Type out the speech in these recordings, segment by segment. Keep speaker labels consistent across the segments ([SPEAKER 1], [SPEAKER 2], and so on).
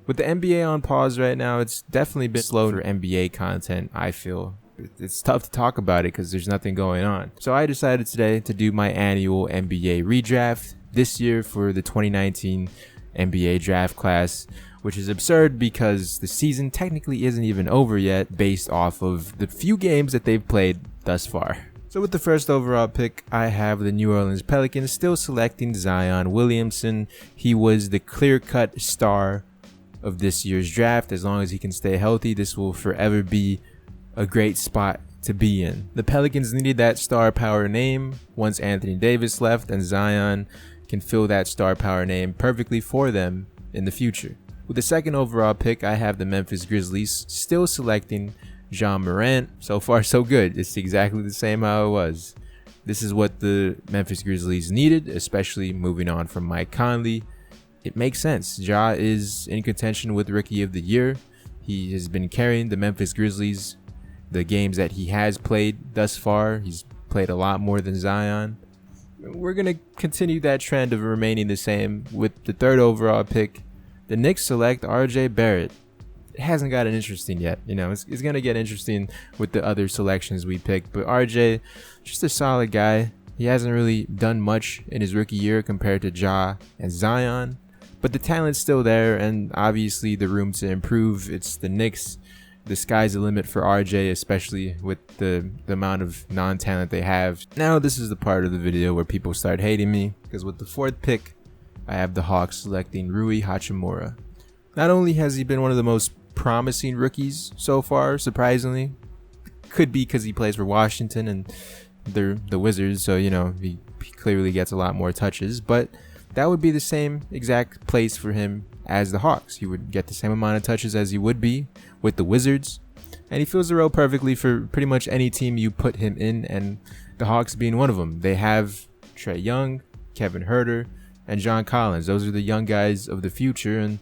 [SPEAKER 1] With the NBA on pause right now, it's definitely been slow for NBA content, I feel. It's tough to talk about it because there's nothing going on. So I decided today to do my annual NBA redraft this year for the 2019 NBA draft class, which is absurd because the season technically isn't even over yet based off of the few games that they've played thus far. So with the first overall pick, I have the New Orleans Pelicans still selecting Zion Williamson. He was the clear-cut star of this year's draft. As long as he can stay healthy, this will forever be a great spot to be in. The Pelicans needed that star power name once Anthony Davis left, and Zion can fill that star power name perfectly for them in the future. With the second overall pick, I have the Memphis Grizzlies still selecting Ja Morant. So far, so good. It's exactly the same how it was. This is what the Memphis Grizzlies needed, especially moving on from Mike Conley. It makes sense. Ja is in contention with Rookie of the Year. He has been carrying the Memphis Grizzlies the games that he has played thus far. He's played a lot more than Zion. We're going to continue that trend of remaining the same with the third overall pick. The Knicks select RJ Barrett. It hasn't gotten interesting yet. It's going to get interesting with the other selections we picked. But RJ, just a solid guy. He hasn't really done much in his rookie year compared to Ja and Zion. But the talent's still there, and obviously the room to improve. It's the Knicks. The sky's the limit for RJ, especially with the amount of non-talent they have. Now this is the part of the video where people start hating me, because with the fourth pick, I have the Hawks selecting Rui Hachimura. Not only has he been one of the most promising rookies so far, surprisingly, could be because he plays for Washington and they're the Wizards, so he clearly gets a lot more touches, but that would be the same exact place for him as the Hawks. He would get the same amount of touches as he would be with the Wizards, and he fills the role perfectly for pretty much any team you put him in, and the Hawks being one of them. They have Trae Young, Kevin Huerter, and John Collins. Those are the young guys of the future, and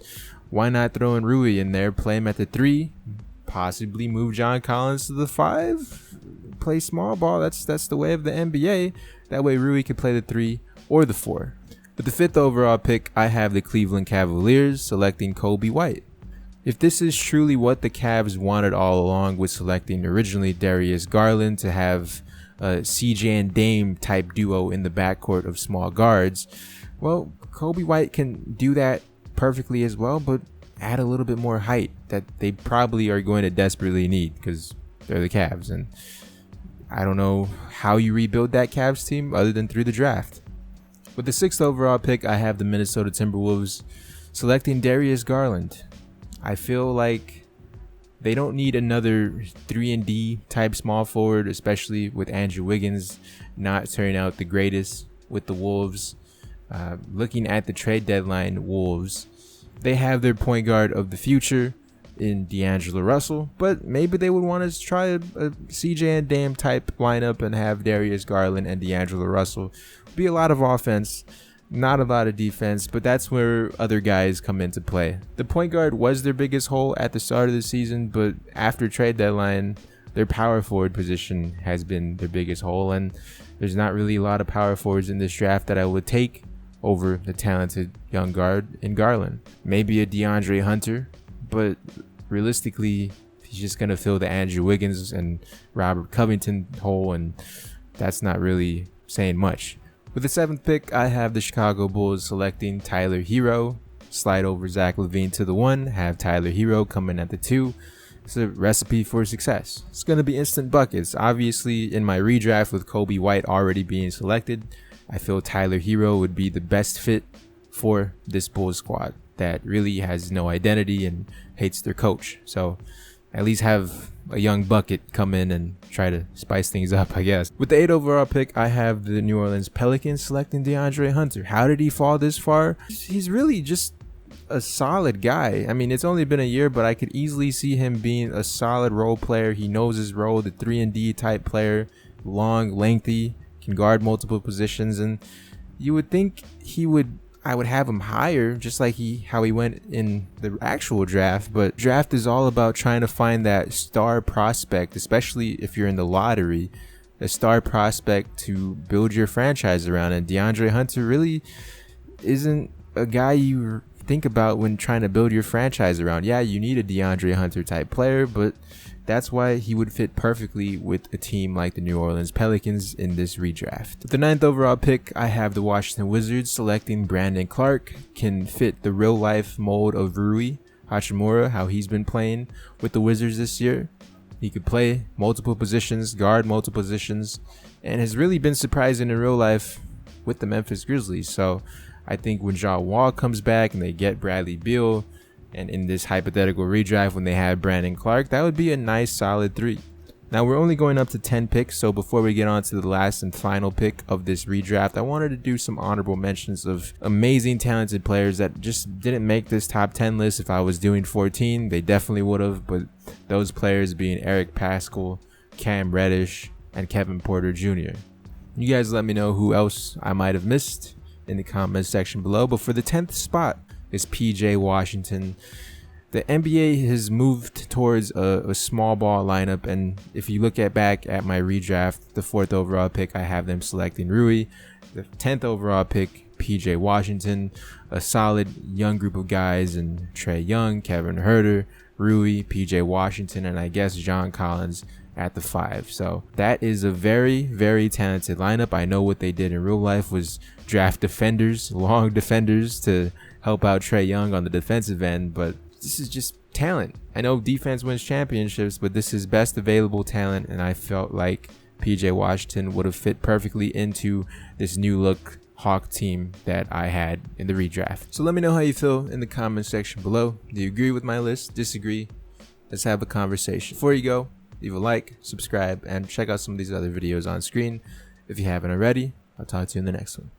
[SPEAKER 1] why not throw in Rui in there, play him at the 3, possibly move John Collins to the 5, play small ball. That's the way of the NBA. That way Rui could play the 3 or the 4. With the fifth overall pick, I have the Cleveland Cavaliers selecting Kobe White. If this is truly what the Cavs wanted all along with selecting originally Darius Garland to have a CJ and Dame type duo in the backcourt of small guards, well, Kobe White can do that perfectly as well, but add a little bit more height that they probably are going to desperately need because they're the Cavs, and I don't know how you rebuild that Cavs team other than through the draft. With the sixth overall pick, I have the Minnesota Timberwolves selecting Darius Garland. I feel like they don't need another 3-and-D type small forward, especially with Andrew Wiggins not turning out the greatest with the Wolves. Looking at the trade deadline Wolves, they have their point guard of the future in D'Angelo Russell, but maybe they would want to try a CJ and Dame type lineup and have Darius Garland and D'Angelo Russell. Be a lot of offense, not a lot of defense, but that's where other guys come into play. The point guard was their biggest hole at the start of the season, but after trade deadline, their power forward position has been their biggest hole, and there's not really a lot of power forwards in this draft that I would take over the talented young guard in Garland. Maybe a DeAndre Hunter, but realistically, he's just going to fill the Andrew Wiggins and Robert Covington hole, and that's not really saying much. With the seventh pick, I have the Chicago Bulls selecting Tyler Hero. Slide over Zach LaVine to the 1, have Tyler Hero come in at the 2. It's a recipe for success. It's going to be instant buckets. Obviously, in my redraft with Kobe White already being selected, I feel Tyler Hero would be the best fit for this Bulls squad that really has no identity and hates their coach. So at least have a young bucket come in and try to spice things up, I guess. With the 8th overall pick, I have the New Orleans Pelicans selecting DeAndre Hunter. How did he fall this far? He's really just a solid guy. I mean, it's only been a year, but I could easily see him being a solid role player. He knows his role, the 3-and-D type player, long, lengthy, can guard multiple positions, and you would think I would have him higher, just like how he went in the actual draft. But draft is all about trying to find that star prospect, especially if you're in the lottery, a star prospect to build your franchise around. And DeAndre Hunter really isn't a guy you think about when trying to build your franchise around. Yeah, you need a DeAndre Hunter type player, but that's why he would fit perfectly with a team like the New Orleans Pelicans in this redraft. With the 9th overall pick, I have the Washington Wizards selecting Brandon Clark. Can fit the real life mold of Rui Hachimura, how he's been playing with the Wizards this year. He could play multiple positions, guard multiple positions, and has really been surprising in real life with the Memphis Grizzlies. So I think when John Wall comes back and they get Bradley Beal, and in this hypothetical redraft when they have Brandon Clark, that would be a nice solid 3. Now we're only going up to 10 picks, so before we get on to the last and final pick of this redraft, I wanted to do some honorable mentions of amazing talented players that just didn't make this top 10 list. If I was doing 14, they definitely would have, but those players being Eric Paschall, Cam Reddish, and Kevin Porter Jr. You guys let me know who else I might have missed in the comment section below, but for the 10th spot is PJ Washington. The NBA has moved towards a small ball lineup, and if you look back at my redraft, the 4th overall pick, I have them selecting Rui. The 10th overall pick, PJ Washington, a solid young group of guys, and Trae Young, Kevin Huerter, Rui, PJ Washington, and I guess John Collins at the 5. So that is a very, very talented lineup. I know what they did in real life was draft defenders, long defenders, to help out Trae Young on the defensive end, but this is just talent. I know defense wins championships, but this is best available talent, and I felt like PJ Washington would have fit perfectly into this new look Hawk team that I had in the redraft. So let me know how you feel in the comment section below. Do you agree with my list? Disagree? Let's have a conversation. Before you go, leave a like, subscribe, and check out some of these other videos on screen. If you haven't already, I'll talk to you in the next one.